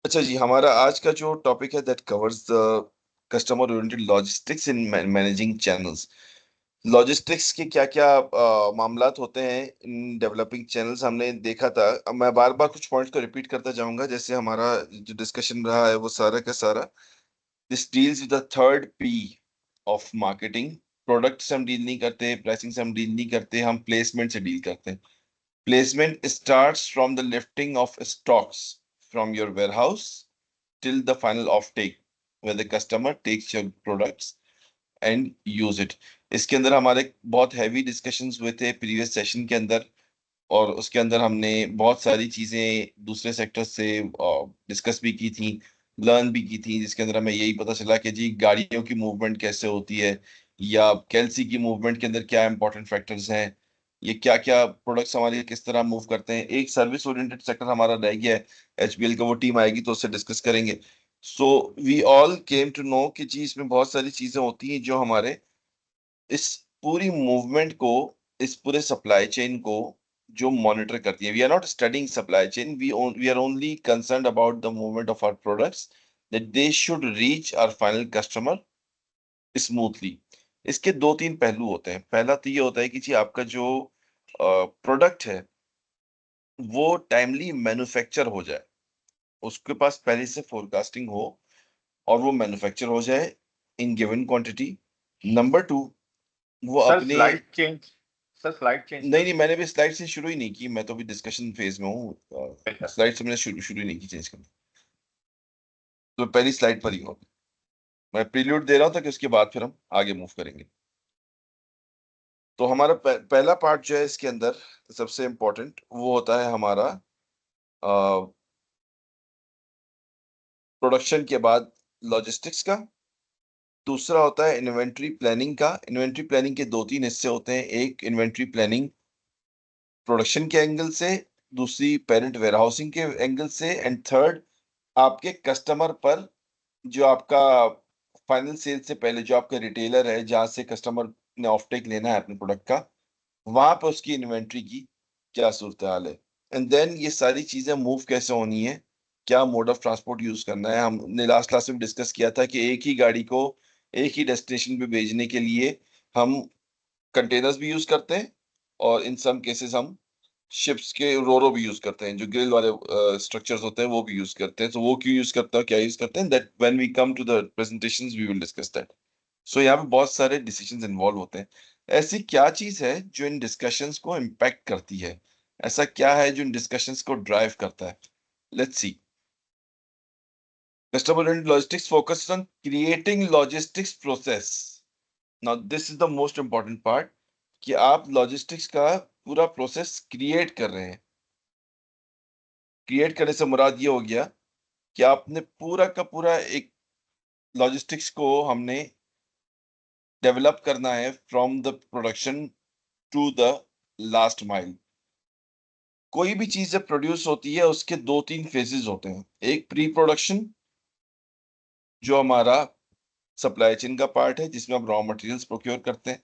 अच्छा जी, हमारा आज का जो टॉपिक है that covers the customer oriented logistics in managing channels. Logistics के क्या क्या मामलात होते हैं इन डेवलपिंग चैनल्स हमने देखा था। अब मैं बार बार कुछ पॉइंट्स को रिपीट करता जाऊंगा, जैसे हमारा जो डिस्कशन रहा है वो सारा का सारा this deals with the third P of marketing. Product से हम डील नहीं करते, प्राइसिंग से हम डील नहीं करते, हम प्लेसमेंट से डील करते हैं। Placement starts from the lifting of stocks from your warehouse till the final offtake where the customer takes your products and use it। इसके अंदर हमारे बहुत हैवी डिस्कशंस हुए थे प्रीवियस सेशन के अंदर, और उसके अंदर हमने बहुत सारी चीजें दूसरे सेक्टर से डिस्कस भी की थी, लर्न भी की थी, जिसके अंदर हमें यही पता चला कि जी गाड़ियों की मूवमेंट कैसे होती है, या कैलसी की मूवमेंट के अंदर क्या इंपॉर्टेंट फैक्टर्स हैं, ये क्या क्या प्रोडक्ट्स हमारे किस तरह मूव करते हैं। एक सर्विस ओरिएंटेड सेक्टर हमारा रह गया है, एचबीएल का, वो टीम आएगी तो उससे डिस्कस करेंगे। So we all came to know कि जी इसमें बहुत सारी चीजें होती हैं जो हमारे इस पूरी मूवमेंट को, इस पूरे सप्लाई चेन को जो मॉनिटर करती है। We are not studying supply chain, we are only concerned about the movement of our products, that they should reach our final customer smoothly. इसके दो तीन पहलू होते हैं। पहला तो ये होता है कि जी आपका जो प्रोडक्ट है वो टाइमली मैन्युफैक्चर हो जाए, उसके पास पहले से फोरकास्टिंग हो और वो मैन्युफैक्चर हो जाए in given quantity. Number two, वो सर अपने, slide change sir slide change नहीं कर नहीं, मैंने भी स्लाइड से शुरू ही नहीं की, मैं तो अभी डिस्कशन फेज में हूँ। दीजिए। स्लाइड से मैंने शुरू ही नहीं की चेंज करना। तो पहली स्लाइड पर ही हूँ। मैं प्रील्यूड दे रहा हूँ ताकि उसके बाद फिर हम आगे मूव करेंगे। तो हमारा पहला पार्ट जो है इसके अंदर सबसे इम्पोर्टेंट वो होता है हमारा प्रोडक्शन के बाद लॉजिस्टिक्स का। दूसरा होता है इन्वेंट्री प्लानिंग का। इन्वेंट्री प्लानिंग के दो तीन हिस्से होते हैं, एक इन्वेंट्री प्लानिंग प्रोडक्शन के एंगल से, दूसरी पेरेंट वेयरहाउसिंग के एंगल से, एंड थर्ड आपके कस्टमर पर, जो आपका फाइनल सेल से पहले जो आपका रिटेलर है जहां से कस्टमर ने ऑफटेक लेना है अपने प्रोडक्ट का, वहां पर उसकी इन्वेंट्री की क्या सूरत हाल है। एंड देन ये सारी चीजें मूव कैसे होनी है, क्या मोड ऑफ ट्रांसपोर्ट यूज करना है। हमने लास्ट क्लास में डिस्कस किया था कि एक ही गाड़ी को एक ही डेस्टिनेशन पे भेजने के लिए हम कंटेनर्स भी यूज करते हैं, और इन सम केसेस हम शिप्स के रोरो भी यूज करते हैं, जो ग्रिल वाले स्ट्रक्चर्स होते हैं वो भी यूज करते हैं। तो वो क्यों यूज करते हैं, क्या यूज करते हैं, that when we come to the presentations we will discuss that. So यहाँ पे बहुत सारे डिसीजंस इन्वॉल्व होते हैं। ऐसी क्या चीज है जो इन डिस्कशंस को इम्पैक्ट करती है, ऐसा क्या है जो इन डिस्कशंस को ड्राइव करता है। Let's see. Customer and logistics focus on creating logistics process. Now this is the most important part, कि आप लॉजिस्टिक्स का पूरा प्रोसेस क्रिएट कर रहे हैं। क्रिएट करने से मुराद ये हो गया कि आपने पूरा का पूरा एक लॉजिस्टिक्स को हमने डेवलप करना है from the production to the last mile. कोई भी चीज जब प्रोड्यूस होती है उसके दो तीन फेजेस होते हैं। एक प्री प्रोडक्शन, जो हमारा सप्लाई चेन का पार्ट है जिसमें हम रॉ मटेरियल्स प्रोक्योर करते हैं,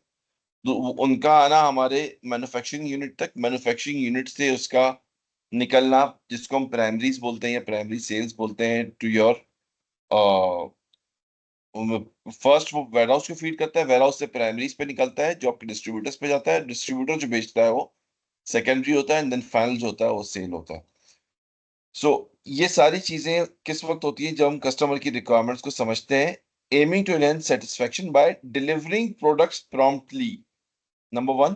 उनका आना हमारे मैन्युफैक्चरिंग यूनिट तक, मैन्युफैक्चरिंग यूनिट से उसका निकलना जिसको हम प्राइमरीज बोलते हैं या प्राइमरी सेल्स बोलते हैं, टू योर फर्स्ट वो वेयरहाउस को फीड करता है, वेयरहाउस से प्राइमरीज पे निकलता है जो आपके डिस्ट्रीब्यूटर्स पे जाता है, डिस्ट्रीब्यूटर जो बेचता है वो सेकेंडरी होता है, एंड देन फाइनल जो होता है वो सेल होता है। सो ये सारी चीजें किस वक्त होती है, जब हम कस्टमर की रिक्वायरमेंट्स को समझते हैं, aiming to enhance satisfaction by delivering products promptly. Number one,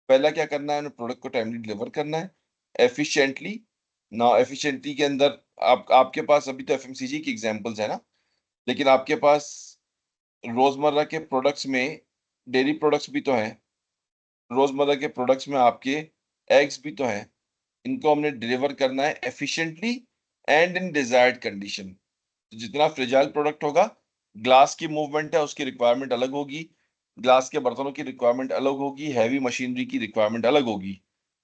पहला क्या करना है, उन्हें प्रोडक्ट को टाइमली डिलीवर करना है, एफिशिएंटली। ना एफिशिएंटली के अंदर आपके पास अभी तो एफएमसीजी की एग्जांपल्स है ना, लेकिन आपके पास रोजमर्रा के प्रोडक्ट्स में डेयरी प्रोडक्ट्स भी तो हैं, रोजमर्रा के प्रोडक्ट्स में आपके एग्स भी तो हैं। इनको हमने डिलीवर करना है efficiently and in desired condition. तो जितना फ्रिजाइल प्रोडक्ट होगा, ग्लास की मूवमेंट है उसकी रिक्वायरमेंट अलग होगी, ग्लास के बर्तनों की रिक्वायरमेंट अलग होगी, हैवी मशीनरी की रिक्वायरमेंट अलग होगी,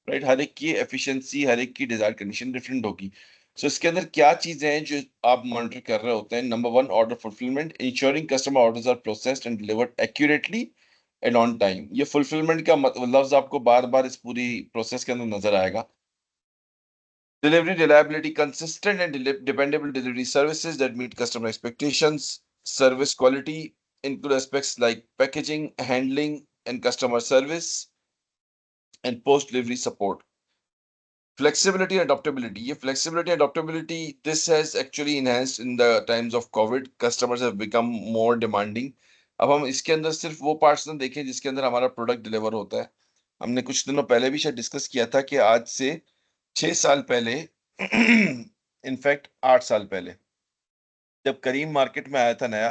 राइट। हर एक की एफिशिएंसी, हर एक की डिजायर्ड कंडीशन डिफरेंट होगी। सो इसके अंदर क्या चीजें हैं जो आप मॉनिटर कर रहे होते हैं। Number one, order fulfilment, ensuring customer orders are processed and delivered accurately and on time. ये फुलफिलमेंट का लफ्ज आपको बार बार इस पूरी प्रोसेस के अंदर नजर आएगा। Delivery reliability, consistent and dependable delivery services that meet customer expectations. Service quality include aspects like packaging, handling, and customer service, and post delivery support. Flexibility and adaptability. ये flexibility and adaptability, this has actually enhanced in the times of COVID. Customers have become more demanding. अब हम इसके अंदर सिर्फ वो parts ना देखें जिसके अंदर हमारा प्रोडक्ट डिलीवर होता है. हमने कुछ दिनों पहले भी शायद डिस्कस किया था कि आज से 6 साल पहले, इनफैक्ट 8 साल पहले, जब करीम मार्केट में आया था नया,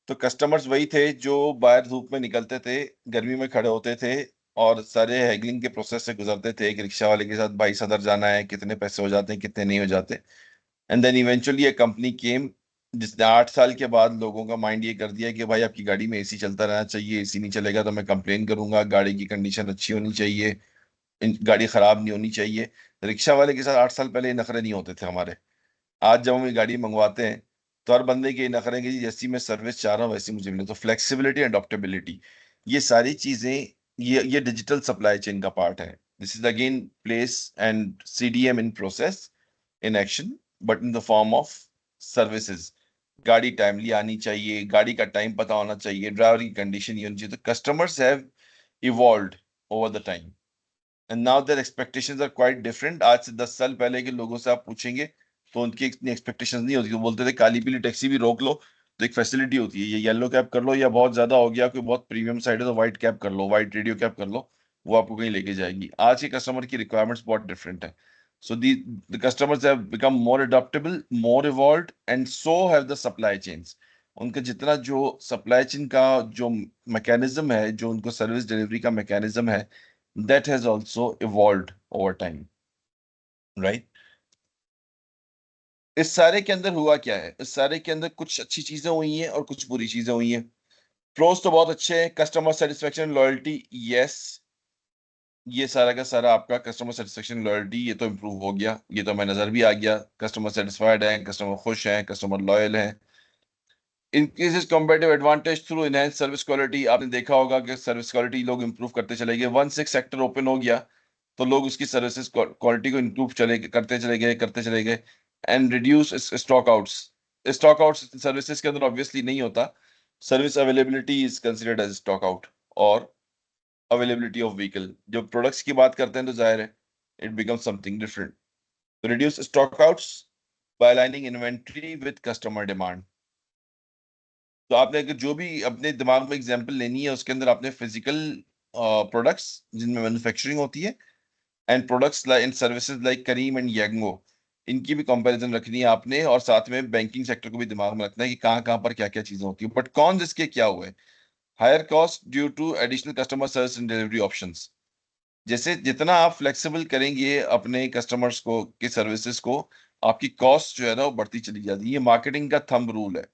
तो कस्टमर्स वही थे जो बाहर धूप में निकलते थे, गर्मी में खड़े होते थे और सारे हैगलिंग के प्रोसेस से गुजरते थे एक रिक्शा वाले के साथ. भाई सदर जाना है, कितने पैसे हो जाते हैं, कितने नहीं हो जाते. एंड देन इवेंचुअली एक कंपनी केम जिसने 8 साल के बाद लोगों का माइंड ये कर दिया कि भाई आपकी गाड़ी में एसी चलता रहना चाहिए, एसी नहीं चलेगा तो मैं कंप्लेन करूंगा, गाड़ी की कंडीशन अच्छी होनी चाहिए, गाड़ी खराब नहीं होनी चाहिए. रिक्शा वाले के साथ 8 साल पहले ये नखरे नहीं होते थे हमारे. आज जब हम ये गाड़ी मंगवाते हैं तो हर बंदे के ये नखरे हैं कि जी जैसी मैं सर्विस चाह रहा हूँ वैसी मुझे मिले. तो फ्लेक्सिबिलिटी एंड अडॉप्टेबिलिटी, ये सारी चीजें, ये डिजिटल सप्लाई चेन का पार्ट है. This is again place and CDM in process, in action, but in the form of services. गाड़ी टाइमली आनी चाहिए, गाड़ी का टाइम पता होना चाहिए, ड्राइवर की कंडीशन ये होनी चाहिए. तो customers have evolved over the time and now their expectations are quite different. आज से 10 साल पहले के लोगों से आप पूछेंगे तो उनकी इतनी एक्सपेक्टेशंस नहीं होती. वो बोलते थे काली पीली टैक्सी भी रोक लो तो एक फैसिलिटी होती है, ये येलो कैब कर लो, या बहुत ज्यादा हो गया कोई बहुत प्रीमियम साइड है तो व्हाइट कैब कर लो, व्हाइट रेडियो कैब कर लो, वो आपको कहीं लेके जाएगी. आज के कस्टमर की रिक्वायरमेंट्स बहुत डिफरेंट है. So the customers have become more adaptable, more evolved, and so have the supply chains. उनका जितना जो सप्लाई चेन का जो मैकेनिज्म है, जो उनको सर्विस डिलीवरी का मैकेनिज्म है, that has also evolved over time, right? इस सारे के अंदर हुआ क्या है, इस सारे के अंदर कुछ अच्छी चीजें हुई हैं और कुछ बुरी चीजें हुई हैं. प्रोस तो बहुत अच्छे हैं, कस्टमर सेटिस्फेक्शन, लॉयल्टी, यस, ये सारा का सारा आपका कस्टमर सेटिस्फेक्शन लॉयल्टी ये तो इम्प्रूव हो गया, ये तो हमें नजर भी आ गया. कस्टमर सेटिस्फाइड है, कस्टमर खुश है, कस्टमर लॉयल है. Increases competitive advantage through enhance service quality. आपने देखा होगा कि सर्विस क्वालिटी लोग इंप्रूव करते चले गए. वंस एक सेक्टर ओपन हो गया तो लोग उसकी सर्विसेज क्वालिटी को इंप्रूव करते चले गए. And reduce stock outs. Stock outs services के अंदर ऑब्वियसली नहीं होता. Service availability is considered as stock out, और अवेलेबिलिटी ऑफ व्हीकल. जब प्रोडक्ट्स की बात करते हैं तो जाहिर है it become something different. Reduce stock outs by aligning inventory with customer demand. तो आपने अगर जो भी अपने दिमाग में एग्जांपल लेनी है उसके अंदर आपने फिजिकल प्रोडक्ट्स जिनमें मैन्युफैक्चरिंग होती है, and products like and services like Careem and Yango, इनकी भी कंपैरिजन रखनी है आपने. और साथ में बैंकिंग सेक्टर को भी दिमाग में रखना है कि कहाँ कहाँ पर क्या क्या चीजें होती है. बट कौन इसके क्या हुए? Higher cost due to additional customer service and delivery options. जैसे जितना आप फ्लेक्सिबल करेंगे अपने कस्टमर्स को की सर्विसेज को, आपकी कॉस्ट जो है ना वो बढ़ती चली जाती है. ये मार्केटिंग का थंब रूल है.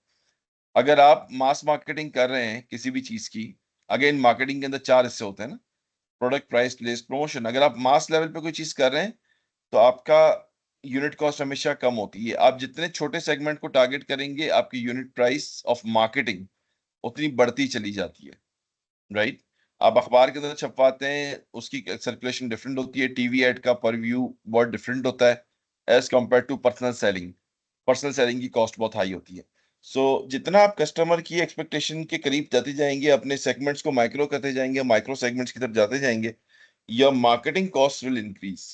अगर आप मास मार्केटिंग कर रहे हैं किसी भी चीज की, अगेन मार्केटिंग के अंदर 4 हिस्से होते हैं ना: प्रोडक्ट, प्राइस, प्लेस, प्रमोशन. अगर आप मास लेवल पे कोई चीज कर रहे हैं तो आपका यूनिट कॉस्ट हमेशा कम होती है. आप जितने छोटे सेगमेंट को टारगेट करेंगे आपकी यूनिट प्राइस ऑफ मार्केटिंग उतनी बढ़ती चली जाती है, राइट? आप अखबार के अंदर छपवाते हैं, उसकी सर्कुलेशन डिफरेंट होती है, टीवी एड का पर व्यू बहुत डिफरेंट होता है as compare to personal selling. Personal selling की कॉस्ट बहुत हाई होती है. सो जितना आप कस्टमर की एक्सपेक्टेशन के करीब जाते जाएंगे, अपने सेगमेंट्स को माइक्रो करते जाएंगे, माइक्रो सेगमेंट्स की तरफ जाते जाएंगे, your marketing costs will increase.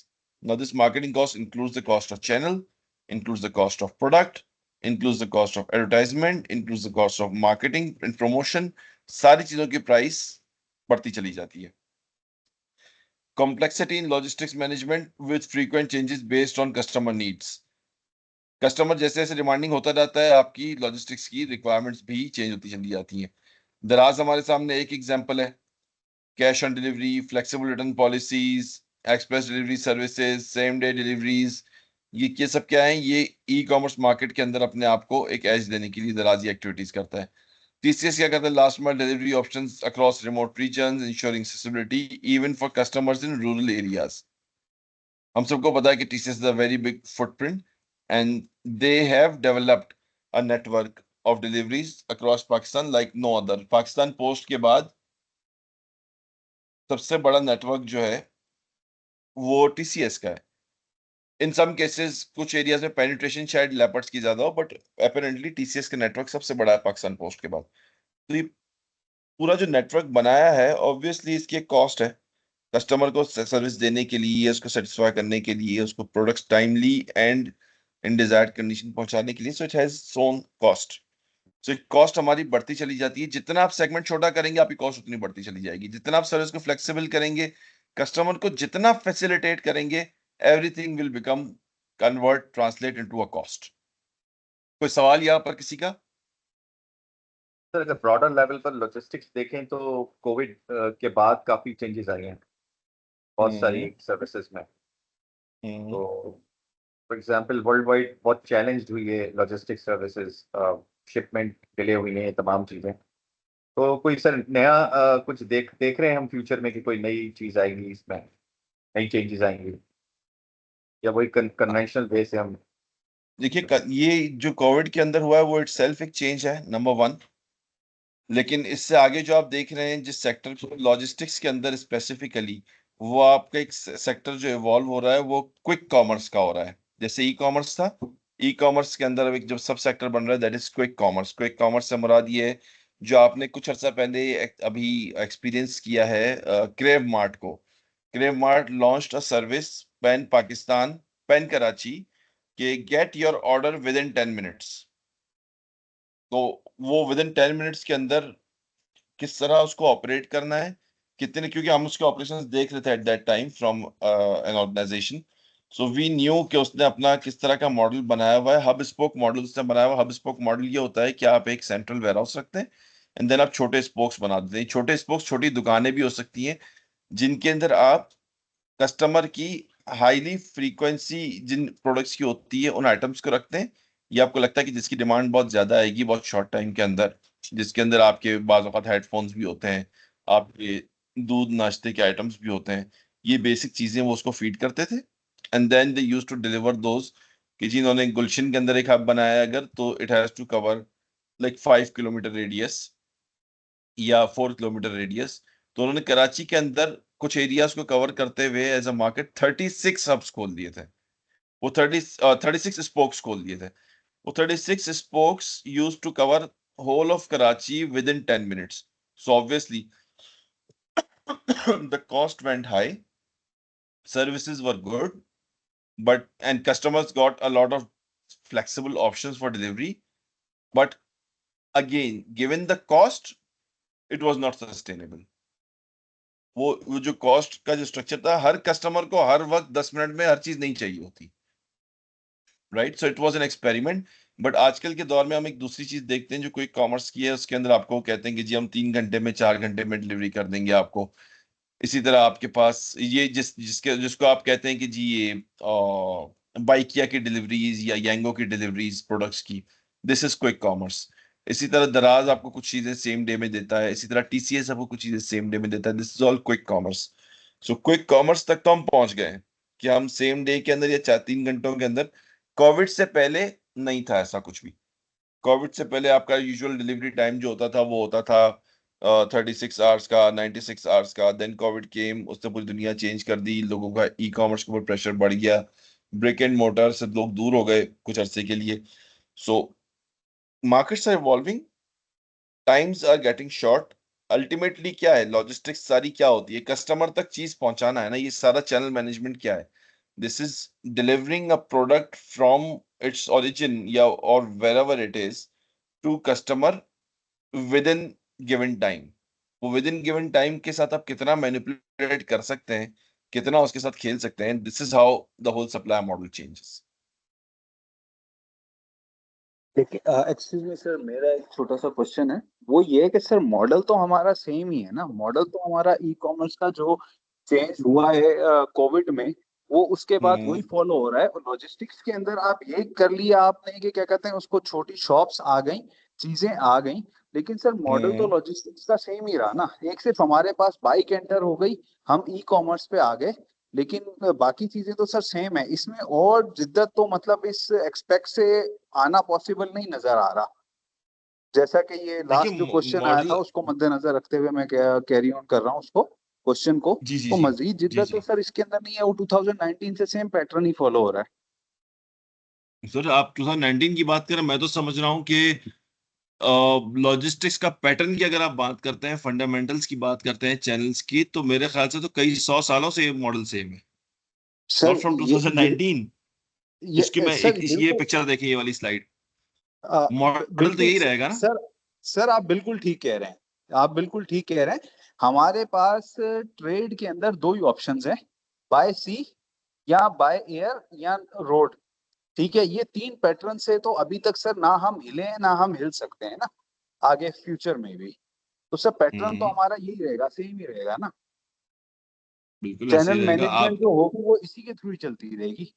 Now, this marketing cost includes the cost of channel, includes the cost of product, includes the cost of advertisement, includes the cost of marketing and promotion. सारी चीजों की price बढ़ती चली जाती है. Complexity in logistics management with frequent changes based on customer needs. Customer जैसे जैसे demanding होता जाता है आपकी लॉजिस्टिक्स की रिक्वायरमेंट्स भी चेंज होती चली जाती हैं. दराज हमारे सामने एक एग्जांपल है: cash on delivery, flexible return policies, express delivery services, same day deliveries. ये सब क्या है? ये ई कॉमर्स मार्केट के अंदर अपने आप को एक एज देने के लिए दराजी एक्टिविटीज करता है. टीसीएस क्या करता है? Last mile delivery options across remote regions, ensuring accessibility even for customers in rural areas. हम सबको पता है कि TCS is a very big footprint and they have developed a network of deliveries across Pakistan like no other. Pakistan Post के बाद सबसे बड़ा network जो है वो टीसीएस का है. इन सम केसेस कुछ एरियाज में पेनिट्रेशन शायद लेपर्ड्स की ज्यादा हो, बट अपेरेंटली टीसीएस का नेटवर्क सबसे बड़ा है पाकिस्तान पोस्ट के बाद। तो ये पूरा जो नेटवर्क बनाया है, ऑब्वियसली इसकी एक कॉस्ट है। कस्टमर को सर्विस देने के लिए, उसको सेटिस्फाई करने के लिए, उसको products timely and in desired condition पहुंचाने के लिए, so it has own cost. So cost हमारी बढ़ती चली जाती है। जितना आप सेगमेंट छोटा करेंगे, आपकी कॉस्ट उतनी बढ़ती चली जाएगी। जितना आप सर्विस को फ्लेक्सिबल करेंगे, कस्टमर को जितना फैसिलिटेट करेंगे, everything will become convert translate into a cost. कोई सवाल यहाँ पर किसी का? सर अगर ब्रॉडर लेवल पर लॉजिस्टिक्स देखें तो कोविड के बाद काफी चेंजेस आए हैं बहुत सारी हम्म। सर्विसेज में। हम्म। तो फॉर एग्जांपल वर्ल्ड वाइड बहुत चैलेंज हुई है लॉजिस्टिक सर्विसेज, शिपमेंट डिले हुई है, ये तमाम चीजें। तो कोई सर नया कुछ देख देख रहे हैं हम फ्यूचर में कि कोई नई चीज आएगी इसमें, नई चेंजेस आएंगी, या वही कन्वेंशनल वे से हम? देखिए, ये जो कोविड के अंदर हुआ है वो इटसेल्फ एक चेंज है, नंबर वन। लेकिन इससे आगे जो आप देख रहे हैं, जिस सेक्टर को लॉजिस्टिक्स के अंदर स्पेसिफिकली, वो आपका एक सेक्टर जो इवॉल्व हो रहा है वो क्विक कॉमर्स का हो रहा है। जैसे ई कॉमर्स था, ई कॉमर्स के अंदर अब एक जो सब सेक्टर बन रहा है, that is quick commerce. Quick commerce से मुराद ये है, जो आपने कुछ अर्सा पहले अभी एक्सपीरियंस किया है क्रेव मार्ट को। Crave Mart launched a service pan Pakistan, pan Karachi, के get your order within 10 minutes. तो वो विद इन 10 मिनट्स के अंदर किस तरह उसको ऑपरेट करना है, कितने, क्योंकि हम उसके ऑपरेशंस देख रहे थे at that time from an organization. So we knew कि उसने अपना किस तरह का मॉडल बनाया हुआ है। हब स्पोक मॉडल उसने बनाया हुआ। हब स्पोक मॉडल ये होता है कि आप एक सेंट्रल वेयरहाउस रखते हैं, एंड देन आप छोटे स्पोक्स बना देते हैं। छोटे स्पोक्स छोटी दुकानें भी हो सकती हैं, जिनके अंदर आप कस्टमर की हाईली फ्रीक्वेंसी जिन प्रोडक्ट्स की होती है, उन आइटम्स को रखते हैं। ये आपको लगता है कि जिसकी डिमांड बहुत ज्यादा आएगी बहुत शॉर्ट टाइम के अंदर, जिसके अंदर आपके बाज़ औक़ात हेडफोन्स भी होते हैं, आपके दूध नाश्ते के आइटम्स भी होते हैं, ये बेसिक चीजें वो उसको फीड करते थे। And then they use to deliver those. कि जिन्होंने गुलशन के अंदर एक हब बनाया है अगर, तो it has to cover like 5 kilometre radius या 4 किलोमीटर रेडियस। तो उन्होंने कराची के अंदर कुछ एरियाज को कवर करते हुए एज अ मार्केट 36 हब्स खोल दिए थे। वो 36 स्पोक्स खोल दिए थे। वो 36 spokes use to cover whole of Karachi within 10 minutes. So obviously, the cost went high, services were good, but and customers got a lot of flexible options for delivery. But again, given the cost, it was not sustainable. वो जो cost का जो structure था, हर customer को हर वक्त 10 minute में हर चीज नहीं चाहिए होती, right? So it was an experiment. But आजकल के दौर में हम एक दूसरी चीज देखते हैं जो कोई कॉमर्स की है, उसके अंदर आपको कहते हैं कि जी हम 3 घंटे में 4 घंटे में डिलीवरी कर देंगे आपको। इसी तरह आपके पास ये जिसको आप कहते हैं कि जी ये बाइकिया की डिलीवरीज या यंगो की डिलीवरीज प्रोडक्ट्स की, दिस इज क्विक कॉमर्स। इसी तरह दराज आपको कुछ चीजें सेम डे में देता है, इसी तरह टीसीएस आपको कुछ चीजें सेम डे में देता है। This is all quick commerce. So quick commerce तक तो हम पहुंच गए हैं कि हम सेम डे के अंदर या 4-3 घंटों के अंदर। कोविड से पहले नहीं था ऐसा कुछ भी। कोविड से पहले आपका यूजुअल डिलीवरी टाइम जो होता था वो होता था 36 आवर्स का, 96 आवर्स का। देन कोविड केम, उसने पूरी दुनिया चेंज कर दी, लोगों का ई कॉमर्स के ऊपर प्रेशर बढ़ गया, ब्रिक एंड मोटर से लोग दूर हो गए कुछ अरसे के लिए। So markets are evolving, times are getting short. Ultimately क्या है लॉजिस्टिक्स सारी, क्या होती है? कस्टमर तक चीज पहुंचाना है ना, ये सारा चैनल मैनेजमेंट क्या है? This is delivering a product from its origin या और wherever it is to customer within given time. वो विद इन गिवन टाइम के साथ आप कितना मैनिपुलेट कर सकते हैं, कितना उसके साथ खेल सकते हैं, this is how the whole supply model changes. देखिए एक्सक्यूज मी सर, मेरा एक छोटा सा क्वेश्चन है। वो ये है कि सर मॉडल तो हमारा सेम ही है ना, मॉडल तो हमारा ई कॉमर्स का जो चेंज हुआ है कोविड में, वो उसके बाद वही हम्म। फॉलो हो रहा है। और लॉजिस्टिक्स के अंदर आप ये कर लिया आपने कि क्या कहते हैं उसको, छोटी शॉप्स आ गई, चीजें आ गई, लेकिन सर मॉडल तो हम्म। लॉजिस्टिक्स का सेम ही रहा ना। एक सिर्फ हमारे पास बाइक एंटर हो गई, हम ई कॉमर्स पे आ गए, लेकिन बाकी चीजें तो सर सेम है। इसमें और जिद्दत तो मतलब इस एक्सपेक्ट से आना पॉसिबल नहीं नजर आ रहा। जैसा कि ये देखिए, लास्ट जो क्वेश्चन आया था मॉडल, उसको मद्देनजर रखते हुए मैं कैरी ऑन कर रहा हूँ उसको। क्वेश्चन को, जी जी तो जी मजीद जी जिद्दत तो जी सर इसके अंदर नहीं है, वो 2019 से सेम पैटर्न ही फॉलो हो रहा है। सर, आप 2019 की बात करें, मैं तो समझ रहा हूँ कि लॉजिस्टिक्स का पैटर्न की अगर आप बात करते हैं, फंडामेंटल्स की बात करते हैं, चैनल्स की, तो मेरे ख्याल से तो कई 100 सालों से ये मॉडल सेम है, नॉट सर फ्रॉम ये 2019। इसकी मैं सर ये बिल्कुल पिक्चर देखें, ये वाली स्लाइड, मॉडल तो बिल्कुल यही रहेगा ना। सर, सर आप बिल्कुल ठीक कह रहे हैं, आप बिल्कुल ठीक कह रहे हैं। हमारे पास ट्रेड के अंदर दो ही ऑप्शंस हैं, बाय सी या बाय एयर या रोड। ठीक है, ये तीन पैटर्न से तो अभी तक सर ना हम हिले हैं ना हम हिल सकते हैं ना, आगे फ्यूचर में भी। तो सर पैटर्न तो हम्म, हमारा यही रहेगा, सेम ही रहेगा ना। बिल्कुल ऐसे ही चैनल रहेगा। मैनेजमेंट आप जो होगी वो इसी के थ्रू ही चलती रहेगी।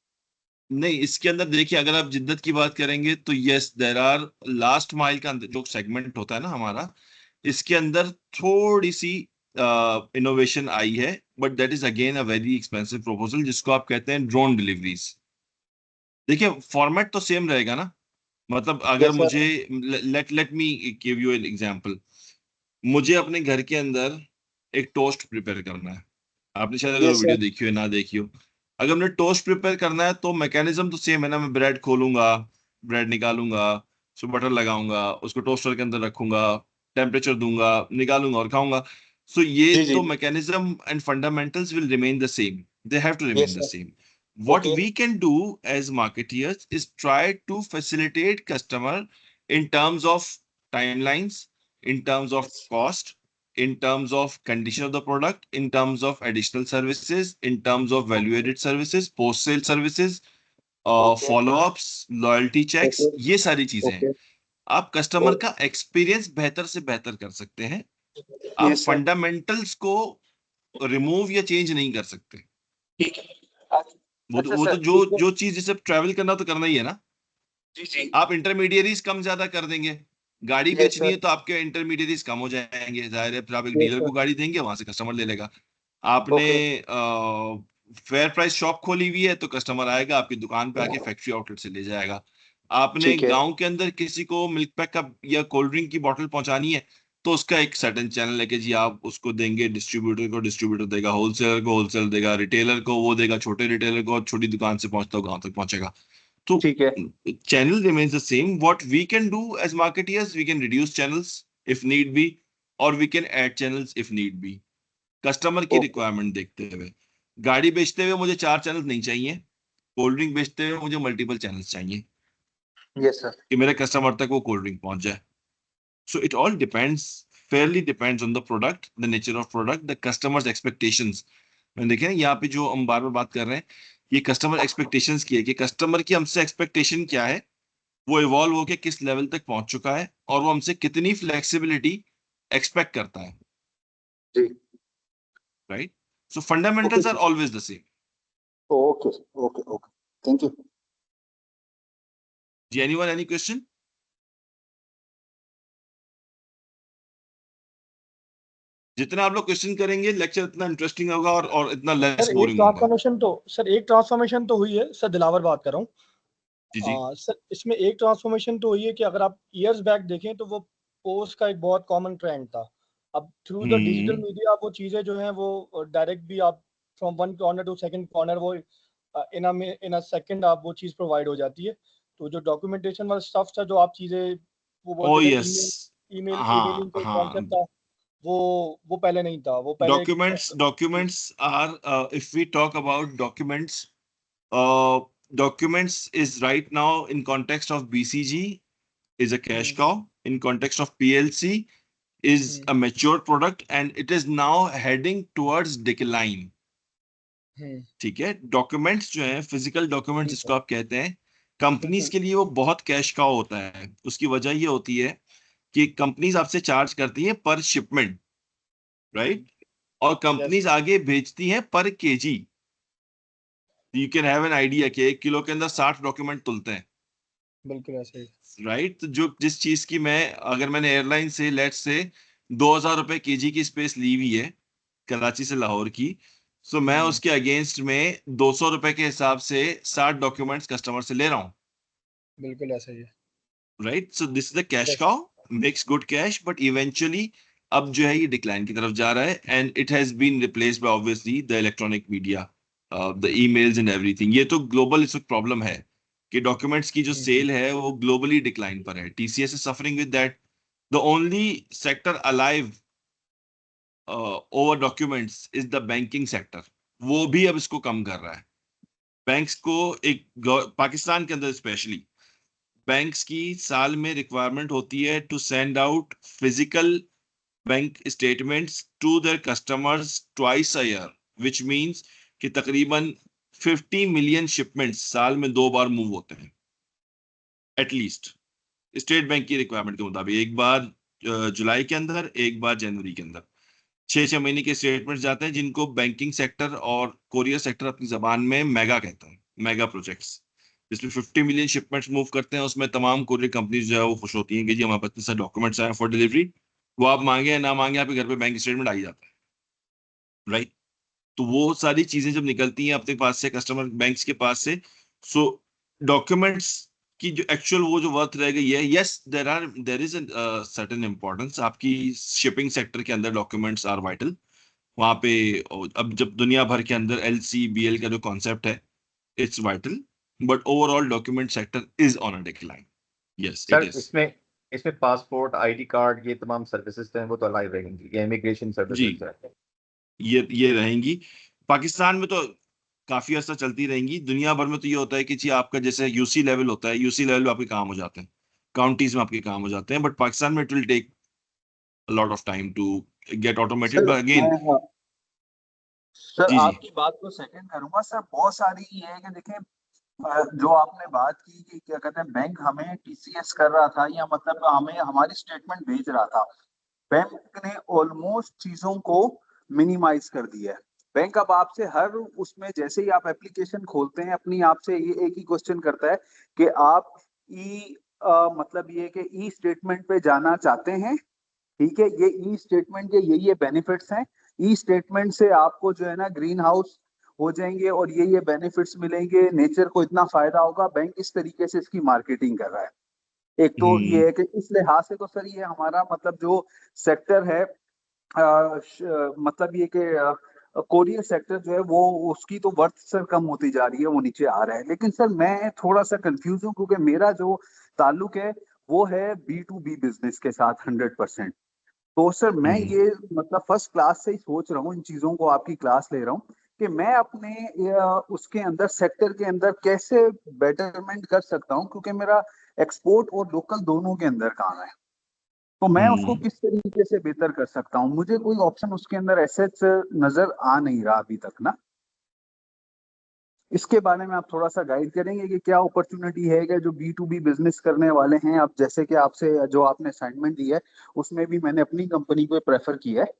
नहीं, इसके अंदर देखिए, अगर आप जिद्दत की बात करेंगे तो yes, there are last mile का जो सेगमेंट होता है ना हमारा, इसके अंदर थोड़ी सी इनोवेशन आई है, but that is again a very expensive proposal, जिसको आप कहते हैं ड्रोन डिलीवरीज। देखिए, फॉर्मेट तो सेम रहेगा ना। मतलब अगर यस सर। मुझे, let let me give you an example. मुझे अपने घर के अंदर एक टोस्ट प्रिपेयर करना है। आपने शायद अगर यस वीडियो सर। देखी हो या ना देखी हो, अगर मुझे टोस्ट प्रिपेयर करना है तो मैकेनिज्म तो सेम है ना। मैं ब्रेड खोलूंगा, ब्रेड निकालूंगा, उसको बटर लगाऊंगा, उसको टोस्टर के अंदर रखूंगा, टेम्परेचर दूंगा, निकालूंगा और खाऊंगा। सो ये जी जी। तो mechanism and fundamentals will remain the same, they have to yes remain the sir. Same. What okay. we can do as marketeers is try to facilitate customer in terms of timelines, in terms of cost, in terms of condition of the product, in terms of additional services, in terms of value-added services, post-sale services, okay. follow-ups, loyalty checks, okay. ये सारी चीजें हैं। Okay. आप customer का experience बेहतर से बेहतर कर सकते हैं, आप यस सर। फंडामेंटल्स को रिमूव या चेंज नहीं कर सकते। ठीक है। अच्छा वो तो सर जो एक और। जो चीज जैसे ट्रैवल करना तो करना ही है ना। जी जी। आप इंटरमीडियरीज कम ज्यादा कर देंगे, गाड़ी यस बेचनी सर। है तो आपके इंटरमीडियरीज कम हो जाएंगे, जाहिर है। फिर आप एक यस डीलर सर। को गाड़ी देंगे, वहां से कस्टमर ले लेगा। आपने ओके। फेयर प्राइस शॉप खोली हुई है तो कस्टमर आएगा आपकी दुकान पे, आके फैक्ट्री आउटलेट से ले जाएगा। आपने ठीक है। गांव के अंदर किसी को मिल्क पैक का या कोल्ड ड्रिंक की बोतल पहुंचानी है, तो उसका एक सर्टेन चैनल है कि जी आप उसको देंगे डिस्ट्रीब्यूटर को, डिस्ट्रीब्यूटर देगा होलसेलर को, होलसेलर देगा रिटेलर को, वो देगा छोटे रिटेलर को, और छोटी दुकान से पहुंचता हो गांव तक पहुंचेगा। तो ठीक है। channel remains the same. What we can do as marketeers, we can reduce channels if need be, or we can add channels if need be. Customer की ओके। रिक्वायरमेंट देखते हुए, गाड़ी बेचते हुए मुझे 4 चैनल नहीं चाहिए, कोल्ड ड्रिंक बेचते हुए मुझे मल्टीपल चैनल्स चाहिए यस सर। कि मेरे कस्टमर तक वो कोल्ड ड्रिंक पहुंच जाए। So it all depends, fairly depends on the product, the nature of product, the customer's expectations. मैंने देखिए ना, यहाँ पे जो हम बार बार बात कर रहे हैं, ये कस्टमर एक्सपेक्टेशंस की है कि कस्टमर की हमसे एक्सपेक्टेशन क्या है, वो इवॉल्व होके किस लेवल तक पहुंच चुका है, और वो हमसे कितनी फ्लेक्सिबिलिटी एक्सपेक्ट करता है, जी। Right? So okay fundamentals are sir. Always the same. Okay. Okay. Okay. Thank you. जी, एनीवन, एनी क्वेश्चन? जितना आप लोग क्वेश्चन करेंगे, लेक्चर इतना इंटरेस्टिंग होगा और इतना लेस बोरिंग होगा। सर एक ट्रांसफॉर्मेशन तो हुई है सर, दिलावर बात कर रहा हूँ। जी जी। सर इसमें एक ट्रांसफॉर्मेशन तो हुई है कि अगर आप ईयर्स बैक देखें तो वो पोस्ट का एक बहुत कॉमन ट्रेंड था। अब through the digital hmm. Media वो चीज़ें जो हैं वो डायरेक्ट भी आप from one corner to second corner वो इन अ सेकंड आप वो चीज़ प्रोवाइड हो जाती है। तो जो डॉक्यूमेंटेशन वाला स्टफ था, जो आप चीज़ें वो ओ बोलते थे यस। ईमेलिंग हाँ का हाँ। कॉन्सेप्ट था, वो पहले नहीं था, वो पहले एक documents are, if we talk about documents is right now in context of BCG is a cash hmm, cow, in context of PLC is hmm, a mature product, and it is now heading towards decline. हम्म, ठीक है, documents जो है, physical documents ठीक है। जिसको आप कहते हैं, कंपनीज हम्म, के लिए वो बहुत कैश काउ होता है। उसकी वजह ये होती है कि कंपनीज आपसे चार्ज करती है पर शिपमेंट, राइट? और यस, कंपनीज आगे भेजती हैं पर KG. You can have an idea कि 1 किलो के अंदर 60 डॉक्यूमेंट तुलते हैं, बिल्कुल ऐसे ही। राइट? तो जो जिस चीज की मैं, अगर मैंने एयरलाइन से लेट से 2,000 रुपए केजी की स्पेस ली हुई है, कराची से लाहौर की, सो मैं हम्म, उसके अगेंस्ट में 200 रुपए के हिसाब से 60 डॉक्यूमेंट्स कस्टमर से ले रहा हूँ, बिल्कुल ऐसे ही है। Right? So this is the cash yes. Cow, makes good cash, but eventually अब जो है ये डिक्लाइन की तरफ जा रहा है, and it has been replaced by obviously the electronic media, the emails and everything. ये तो ग्लोबल इस वक्त प्रॉब्लम है कि डॉक्यूमेंट्स की जो सेल है वो ग्लोबली डिक्लाइन पर है। TCS is suffering with that. The only sector alive over documents is the banking sector. वो भी अब इसको कम कर रहा है। बैंक्स को एक पाकिस्तान के अंदर स्पेशली बैंक्स की साल में रिक्वायरमेंट होती है to send out physical bank statements to their customers twice a year, which means कि तकरीबन 50 मिलियन शिपमेंट्स साल में 2 बार मूव होते हैं एटलीस्ट, स्टेट बैंक की रिक्वायरमेंट के मुताबिक। एक बार जुलाई के अंदर, एक बार जनवरी के अंदर। 6-6 महीने के स्टेटमेंट्स जाते हैं, जिनको बैंकिंग सेक्टर और कोरियर सेक्टर अपनी जबान में मेगा कहता है, मेगा प्रोजेक्ट्स, जिसमें 50 मिलियन शिपमेंट्स मूव करते हैं। उसमें तमाम कोरियर कंपनीज जो है वो खुश होती हैं कि जी हमारे पास इतने सारे डॉक्यूमेंट्स आए फॉर डिलीवरी। वो आप मांगे या ना मांगे, आपके घर पे बैंक स्टेटमेंट आ ही जाता है, राइट। तो वो सारी चीजें जब निकलती हैं अपने पास से, कस्टमर बैंक्स के पास से, सो डॉक्यूमेंट्स की जो एक्चुअल वो जो वर्थ रह गई है, yes there is certain importance. आपकी शिपिंग सेक्टर के अंदर डॉक्यूमेंट्स आर वाइटल। वहां पे अब जब दुनिया भर के अंदर LC/BL का जो कॉन्सेप्ट है, it's vital, but overall document sector is on a decline. Yes it sir is. इसमें इसमें पासपोर्ट, आईडी कार्ड, ये तमाम सर्विसेज हैं वो तो अलाइव रहेंगी, ये इमिग्रेशन जी, सर्विसेज है। ये रहेंगी। पाकिस्तान में तो काफी अर्सा चलती रहेंगी। दुनिया भर में तो ये होता है कि जी आपका जैसे यूसी लेवल होता है, यूसी लेवल में आपके काम हो जाते हैं, काउंटीज में आपके काम हो जाते हैं, बट पाकिस्तान में it will take a lot of time to get automated, sir but again. मैं सर जी जी। आपकी बात को सेकंड करूंगा सर। बहुत सारी ये है कि देखें, जो आपने बात की कि क्या कहते हैं बैंक हमें टीसीएस कर रहा था या मतलब हमें हमारी स्टेटमेंट भेज रहा था। बैंक ने ऑलमोस्ट चीजों को मिनिमाइज कर दिया है। बैंक अब आपसे हर उसमें जैसे ही आप एप्लीकेशन खोलते हैं अपनी आपसे ये एक ही क्वेश्चन करता है कि आप ई मतलब ये कि ई स्टेटमेंट पे जाना चाहते हैं। ठीक है, ये ई स्टेटमेंट के ये बेनिफिट्स हैं। ई स्टेटमेंट से आपको जो है ना ग्रीन हाउस हो जाएंगे और ये बेनिफिट्स मिलेंगे, नेचर को इतना फायदा होगा। बैंक इस तरीके से इसकी मार्केटिंग कर रहा है। एक तो ये है कि इस लिहाज से तो सर ये हमारा मतलब जो सेक्टर है, मतलब ये कि कोरियर सेक्टर जो है वो उसकी तो वर्थ सर कम होती जा रही है, वो नीचे आ रहा है। लेकिन सर मैं थोड़ा सा कंफ्यूज हूँ क्योंकि मेरा जो ताल्लुक है वो है B2B बिजनेस के साथ 100%। तो सर मैं ये मतलब फर्स्ट क्लास से ही सोच रहा हूँ, इन चीजों को आपकी क्लास ले रहा हूँ कि मैं अपने उसके अंदर सेक्टर के अंदर कैसे बेटरमेंट कर सकता हूँ, क्योंकि मेरा एक्सपोर्ट और लोकल दोनों के अंदर काम है। तो मैं उसको किस तरीके से बेहतर कर सकता हूँ, मुझे कोई ऑप्शन उसके अंदर ऐसे नजर आ नहीं रहा अभी तक ना। इसके बारे में आप थोड़ा सा गाइड करेंगे कि क्या अपॉर्चुनिटी है कि जो B2B बिजनेस करने वाले हैं। अब जैसे कि आपसे जो आपने असाइनमेंट दी है उसमें भी मैंने अपनी कंपनी को प्रेफर किया है,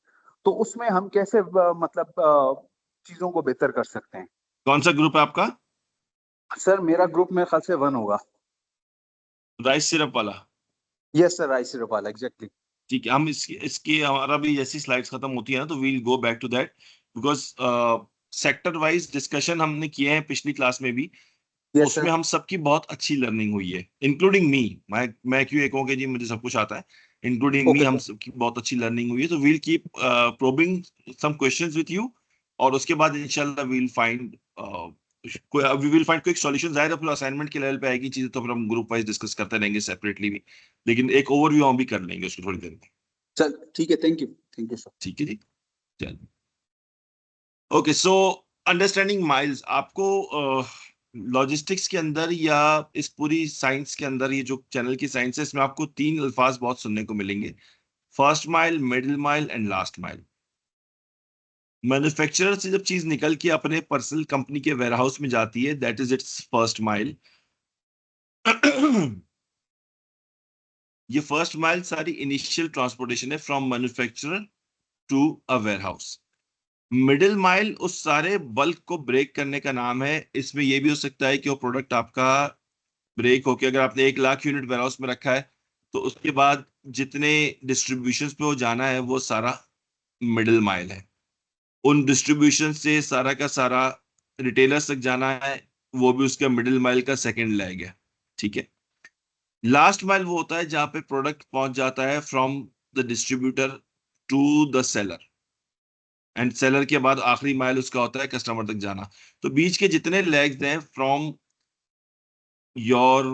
तो उसमें हम कैसे मतलब चीजों को बेहतर कर सकते हैं। कौन सा ग्रुप है आपका? सर मेरा ग्रुप मेरे ख्याल से 1 होगा। राइस सिरप वाला? यस सर, आई सिर्फ वाला एग्जैक्टली। ठीक है, हम इसकी इसकी हमारा भी जैसी स्लाइड्स खत्म होती है ना, तो we'll go back to that, because sector wise discussion हमने किए हैं पिछली क्लास में भी। यस उसमें सर। हम सबकी बहुत अच्छी लर्निंग हुई है, इंक्लूडिंग मी। मैं क्यों एक हूँ कि जी मुझे सब कुछ आता है, इंक्लूडिंग मी, ओके हम सर। सबकी बहुत अच्छी लर्निंग हुई है। तो we'll keep probing some questions with you, और उसके बाद इंशाल्लाह we will find quick solutions. जाहिर है फिर असाइनमेंट के लेवल पे आएगी चीजें तो फिर हम ग्रुप वाइज डिस्कस करते रहेंगे सेपरेटली भी, लेकिन एक ओवरव्यू हम भी कर लेंगे उसको थोड़ी देर में। चल ठीक है, थैंक यू सर। ठीक है जी, चल। ओके, सो अंडरस्टैंडिंग माइल्स आपको लॉजिस्टिक्स के अंदर या इस पूरी साइंस के अंदर, ये जो चैनल की साइंस है, इसमें आपको 3 अल्फाज बहुत सुनने को मिलेंगे: first mile, middle mile and last mile. Manufacturer से जब चीज निकल के अपने पर्सनल कंपनी के वेयरहाउस में जाती है, that is its first mile. ये फर्स्ट माइल सारी इनिशियल ट्रांसपोर्टेशन है from manufacturer to a warehouse. Middle mile उस सारे बल्क को ब्रेक करने का नाम है। इसमें यह भी हो सकता है कि वो प्रोडक्ट आपका ब्रेक होके, अगर आपने 1 लाख यूनिट वेयरहाउस में रखा है, तो उसके बाद जितने डिस्ट्रीब्यूशन पे वो जाना है वो सारा मिडिल माइल है। उन डिस्ट्रीब्यूशन से सारा का सारा रिटेलर्स तक जाना है, वो भी उसका मिडिल माइल का सेकंड लेग है। ठीक है। लास्ट माइल वो होता है जहां पे प्रोडक्ट पहुंच जाता है from the distributor to the seller, and seller के बाद आखिरी माइल उसका होता है कस्टमर तक जाना। तो बीच के जितने लेग्स हैं, from your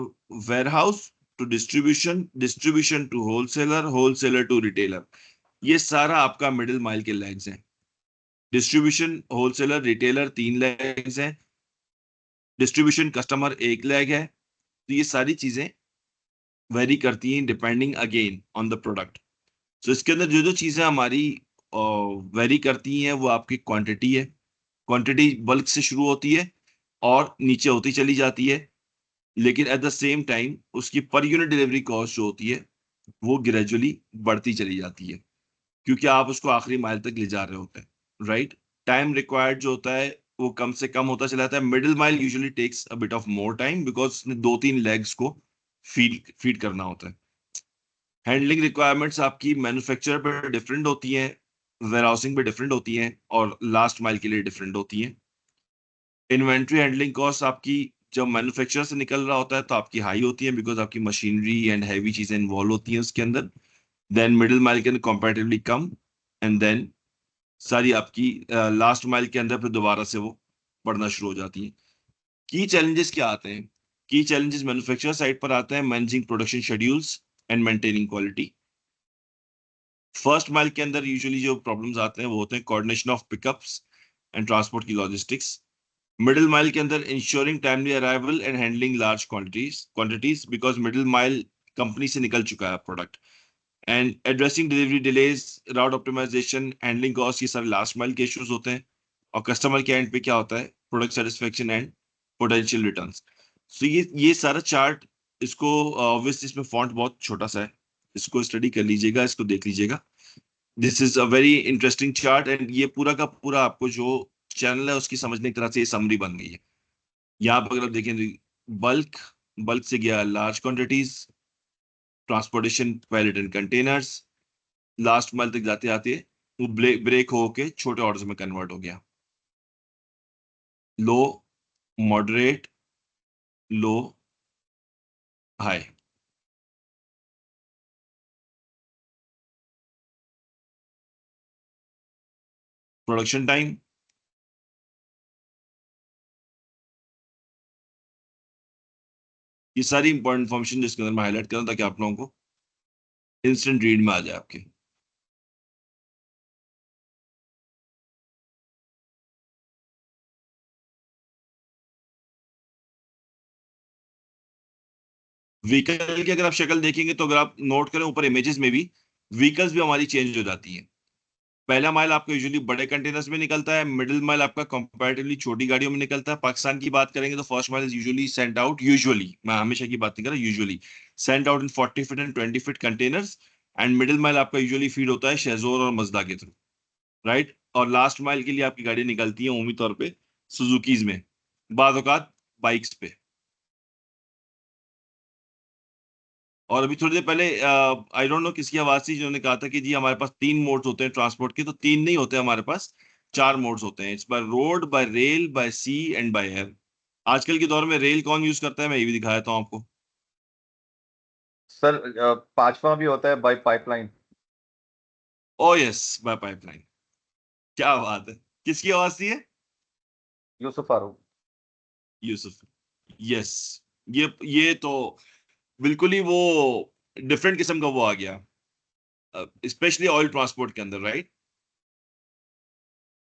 warehouse to distribution, distribution to wholesaler, wholesaler to retailer, ये सारा आपका मिडिल माइल के लेग्स हैं। डिस्ट्रीब्यूशन, होलसेलर, रिटेलर 3 लेग्स हैं, डिस्ट्रीब्यूशन कस्टमर 1 लेग है। तो ये सारी चीजें वेरी करती हैं depending again on the product. तो इसके अंदर जो जो चीजें हमारी वेरी करती हैं वो आपकी क्वांटिटी है। क्वांटिटी बल्क से शुरू होती है और नीचे होती चली जाती है, लेकिन एट द सेम टाइम उसकी पर यूनिट डिलीवरी कॉस्ट जो होती है वो ग्रेजुअली बढ़ती चली जाती है, क्योंकि आप उसको आखिरी माइल तक ले जा रहे होते हैं, राइट। टाइम रिक्वायर्ड जो होता है वो कम से कम होता चला जाता है। Middle mile usually takes a bit of more time because उसने 2-3 लेग्स को फीड करना होता है। हैंडलिंग रिक्वायरमेंट्स आपकी मैन्युफैक्चरर पर डिफरेंट होती हैं, वेयरहाउसिंग पे डिफरेंट होती हैं, और लास्ट माइल के लिए डिफरेंट होती हैं। इन्वेंट्री हैंडलिंग कॉस्ट आपकी जब मैन्युफैक्चरर से निकल रहा होता है तो आपकी हाई होती है बिकॉज आपकी मशीनरी एंड हैवी चीजें इन्वॉल्व होती हैं उसके अंदर। देन मिडिल माइल के अंदर कंपैरेटिवली कम, एंड देन सारी आपकी लास्ट माइल के अंदर फिर दोबारा से वो बढ़ना शुरू हो जाती है। की चैलेंजेस क्या आते हैं? की चैलेंजेस मैन्युफैक्चरर साइड पर आते हैं, managing production schedules and maintaining quality. First mile के अंदर यूजुअली जो प्रॉब्लम्स आते हैं वो होते हैं coordination of pickups and transport की लॉजिस्टिक्स। मिडिल माइल के अंदर ensuring timely arrival and handling large quantities because middle mile company से निकल चुका है product, and addressing delivery delays, route optimization, handling cost, ये सारे लास्ट माइल के इश्यूज होते हैं। और कस्टमर के एंड पे क्या होता है? Product satisfaction and potential returns. So ये सारा चार्ट, इसको ऑब्वियसली इसमें फॉन्ट बहुत छोटा सा है, इसको स्टडी कर लीजिएगा, इसको देख लीजिएगा। This is a very interesting chart, and ये पूरा का पूरा आपको जो चैनल है उसकी समझने की तरह से ये समरी बन गई है। यहाँ पर अगर आप देखें, बल्क, बल्क से गया large quantities, transportation pallet and containers, last mile तक जाते आते वो ब्रेक होके छोटे ऑर्डर्स में कन्वर्ट हो गया। लो, मॉडरेट, लो, हाई। प्रोडक्शन टाइम, ये सारी इंपॉर्टेंट इन्फॉर्मेशन जिसके अंदर मैं हाईलाइट कर रहा हूं ताकि आप लोगों को इंस्टेंट रीड में आ जाए आपके। व्हीकल की अगर आप शक्ल देखेंगे तो अगर आप नोट करें ऊपर इमेजेस में भी, व्हीकल्स भी हमारी चेंज हो जाती हैं। पहला माइल आपका यूजुअली बड़े कंटेनर्स में निकलता है, मिडिल माइल आपका कंपैरेटिवली छोटी गाड़ियों में निकलता है। पाकिस्तान की बात करेंगे तो first mile is usually sent out, usually, मैं हमेशा की बात नहीं कर रहा, usually sent out in 40 feet and 20 feet containers, and middle mile आपका यूजुअली फीड होता है शेजोर और मजदा के थ्रू, राइट। और लास्ट माइल के लिए आपकी गाड़ी निकलती है उम्मीद तौर पे सुजुकीज में, बाद औकात बाइक्स पे। और अभी थोड़ी देर पहले आई डोंट नो किसकी आवाज थी जिन्होंने कहा था कि जी हमारे पास 3 मोड्स होते हैं ट्रांसपोर्ट के, तो 3 नहीं होते हमारे पास, 4 मोड्स होते हैं। It's by road, by rail, by sea and by air. आजकल के दौर में रेल कौन यूज करता है, मैं ये भी दिखाया था आपको। सर पांचवा भी होता है by pipeline. Oh yes, by pipeline. क्या बात है, किसकी आवाज थी ये? यूसुफ फारूक। यूसुफ। यस, ये तो बिल्कुल ही वो डिफरेंट किस्म का वो आ गया, स्पेशली ऑयल ट्रांसपोर्ट के अंदर, राइट।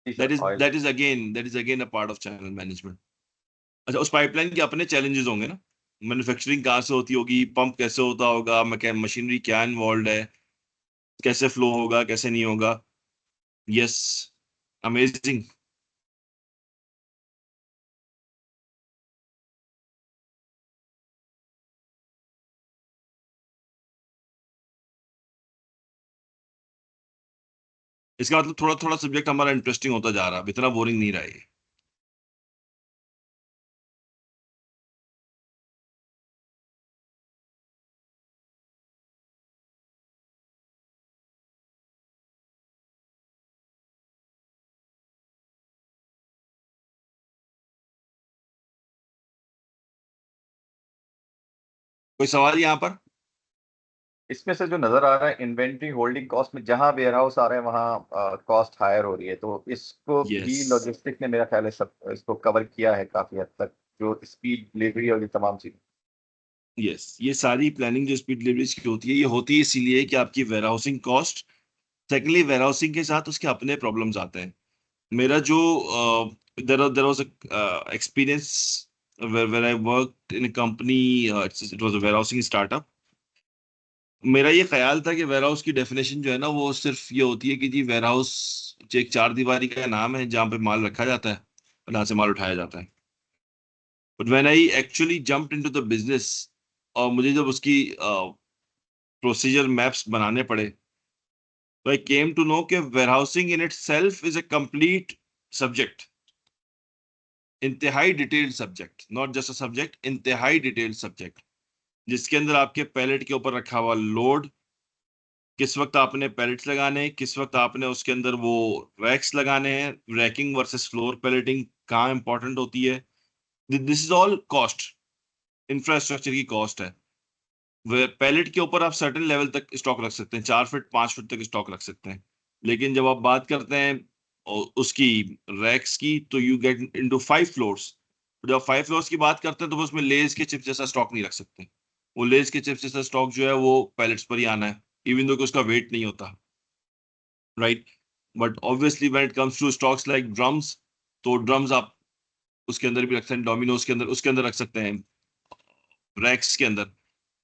जी that sir, is oil. That is again a part of channel management. अच्छा, उस पाइपलाइन के अपने चैलेंजेस होंगे ना, मैन्युफैक्चरिंग कहाँ से होती होगी, पंप कैसे होता होगा, मशीनरी क्या इन्वॉल्व है, कैसे फ्लो होगा, कैसे नहीं होगा। Yes, amazing. इसका मतलब थोड़ा थोड़ा सब्जेक्ट हमारा इंटरेस्टिंग होता जा रहा है, अब इतना बोरिंग नहीं रहा ये। कोई सवाल यहाँ पर? इसमें से जो नजर आ रहा है इन्वेंट्री होल्डिंग कॉस्ट में, जहां वेयर हाउस आ रहे हैं वहां कॉस्ट हायर हो रही है, तो इसको भी यस लॉजिस्टिक ने मेरा ख्याल है सब इसको कवर किया है काफी हद तक, जो स्पीड डिलीवरी और ये तमाम चीजें। यस, ये सारी प्लानिंग जो स्पीड डिलीवरीज की होती है, ये होती है इसीलिए कि आपकी वेयरहाउसिंग कॉस्ट, सेकेंडली वेयरहाउसिंग के साथ उसके अपने प्रॉब्लम्स आते हैं। मेरा जो there was a experience where I worked in a company, it was a warehousing startup. मेरा ये ख्याल था कि वेयरहाउस की डेफिनेशन जो है ना, वो सिर्फ ये होती है कि जी वेयरहाउस एक चार दीवारी का नाम है जहाँ पे माल रखा जाता है और जहाँ से माल उठाया जाता है। But when I actually jumped into the business, और मुझे जब उसकी प्रोसीजर मैप्स बनाने पड़े, तो आई केम टू नो कि warehousing in itself is a complete subject, इंतहाई detailed subject, not just a subject, इंतहाई डिटेल्ड सब्जेक्ट, जिसके अंदर आपके पैलेट के ऊपर रखा हुआ लोड, किस वक्त आपने पैलेट्स लगाने हैं, किस वक्त आपने उसके अंदर वो रैक्स लगाने हैं, रैकिंग वर्सेस फ्लोर पैलेटिंग कहाँ इंपॉर्टेंट होती है, this is all cost, infrastructure की कॉस्ट है। पैलेट के ऊपर आप सर्टेन लेवल तक स्टॉक रख सकते हैं, 4 फीट 5 फीट तक स्टॉक रख सकते हैं, लेकिन जब आप बात करते हैं उसकी रैक्स की, तो यू गेट इनटू 5 फ्लोर्स। जब 5 फ्लोर्स की बात करते हैं तो उसमें लेज के चिप्स जैसा स्टॉक नहीं रख सकते। वो लेज के चिप्स जैसा स्टॉक जो है वो पैलेट्स पर ही आना है, इवन दो कि उसका वेट नहीं होता, right. But obviously when it comes to stocks like drums, तो ड्रम्स आप उसके अंदर भी रख सकते हैं, डोमिनोज के अंदर, उसके अंदर रख सकते हैं, रैक्स के अंदर।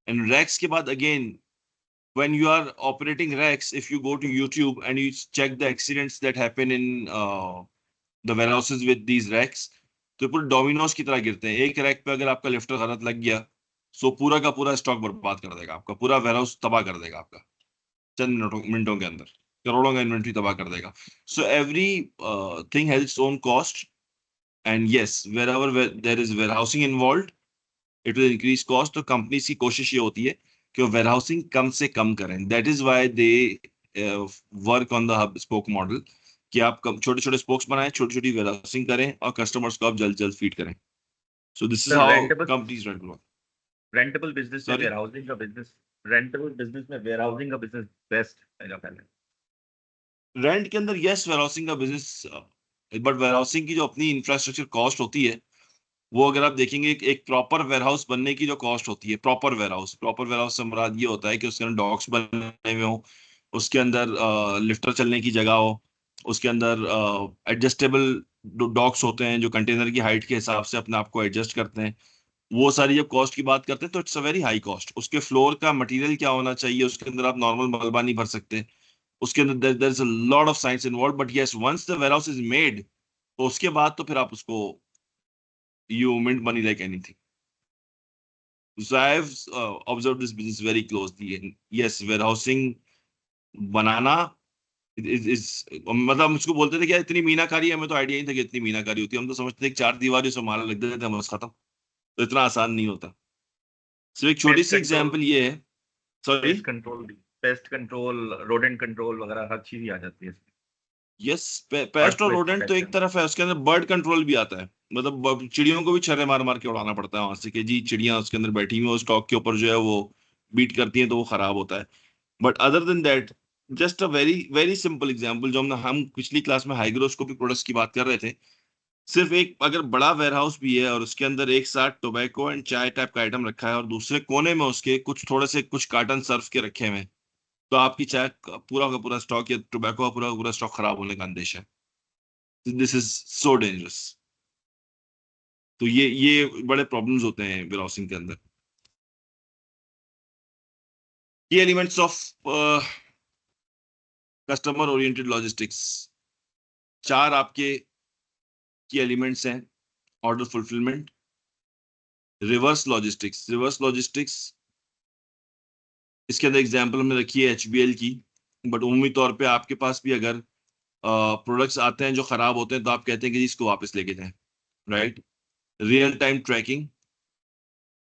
एंड रैक्स के बाद again, when you are operating racks, if you go to YouTube and you check the accidents that happen in the warehouses with these racks, तो पूरे डोमिनोज की तरह गिरते हैं। एक रैक पे अगर आपका लिफ्टर गलत लग गया, सो पूरा का पूरा स्टॉक बर्बाद कर देगा, आपका पूरा वेयरहाउस तबाह कर देगा, आपका चंद मिनटों के अंदर करोड़ों का इन्वेंट्री तबाह कर देगा। So everything has its own cost, and yes, wherever there is warehousing involve, it will increase cost. तो कंपनीज की कोशिश ये होती है कि वो वेयरहाउसिंग कम से कम करें। That is why they work on the hub spoke model, कि आप छोटे छोटे स्पोक्स बनाएं, छोटी छोटी वेयरहाउसिंग करें और कस्टमर्स को आप जल्द जल्द फीड करें। So this is sir how companies run. Rentable business में सॉरी, वेयरहाउसिंग का बिजनेस, रेंटेबल बिजनेस में वेयरहाउसिंग का बिजनेस बेस्ट मेरा ख्याल है। रेंट के अंदर यस वेयरहाउसिंग का बिजनेस, बट वेयरहाउसिंग की जो अपनी इंफ्रास्ट्रक्चर कॉस्ट होती है, वो अगर आप देखेंगे एक प्रॉपर वेयरहाउस बनने की जो कॉस्ट होती है, प्रॉपर वेयरहाउस से मुराद ये होता है कि उसके अंदर डॉक्स बने हुए हो, उसके अंदर लिफ्टर चलने की जगह हो, उसके अंदर एडजस्टेबल डॉक्स होते हैं जो कंटेनर की हाइट के हिसाब से अपने आप को एडजस्ट करते हैं। वो सारी जब कॉस्ट की बात करते हैं तो it's a very high cost. उसके फ्लोर का मटेरियल क्या होना चाहिए, उसके अंदर आप नॉर्मल मलबा नहीं भर सकते, उसके अंदर there is a lot of science involve. But yes, once the warehouse is made, तो उसके बाद तो फिर आप उसको, you mint money like anything. So I have observed this business very closely. And yes, warehousing banana is मतलब मुझको बोलते थे कि यार इतनी मीनाकारी है, हमें तो आइडिया नहीं था कि इतनी मीनाकारी होती है। हम तो समझते थे कि चार दीवारी से माल लग देते थे, बस खत्म। तो इतना आसान नहीं होता। सिर्फ एक छोटी पेस्ट सी कंट्रोल, एग्जांपल ये है। Sorry, pest control, pest control, rodent control वगैरह हर चीज ही आ जाती है इसमें। यस, बर्ड पेस्ट और फ्लू रोडेंट तो एक प्रोटेक्शन। तरफ है, उसके अंदर बर्ड कंट्रोल भी आता है। मतलब चिड़ियों को भी छर्रे मार मार के उड़ाना पड़ता है वहां से, कि जी चिड़ियां उसके अंदर बैठी हुई, स्टॉक के ऊपर जो है वो बीट करती हैं तो वो खराब होता है। But other than that, just a very very simple example, जो हम पिछली क्लास में हाइग्रोस्कोपिक प्रोडक्ट्स की बात कर रहे थे। सिर्फ एक अगर बड़ा वेयरहाउस भी है और उसके अंदर एक साथ टोबैको एंड चाय टाइप का आइटम रखा है और दूसरे कोने में उसके कुछ थोड़े से कुछ कार्टन सर्फ के रखे हुए हैं, तो आपकी चाय का पूरा स्टॉक या टोबैको का पूरा स्टॉक खराब होने का अंदेश है। This is so dangerous. तो ये बड़े प्रॉब्लम्स होते हैं वेयरहाउसिंग के अंदर। ये elements of customer oriented logistics, चार आपके की एलिमेंट्स हैं। ऑर्डर फुलफिलमेंट, रिवर्स लॉजिस्टिक्स, इसके अंदर एग्जांपल हमने रखी है एचबीएल की। बट उम्मीद तौर पे आपके पास भी अगर प्रोडक्ट्स आते हैं जो खराब होते हैं, तो आप कहते हैं कि जी इसको वापस लेके जाएं, right. Real time tracking,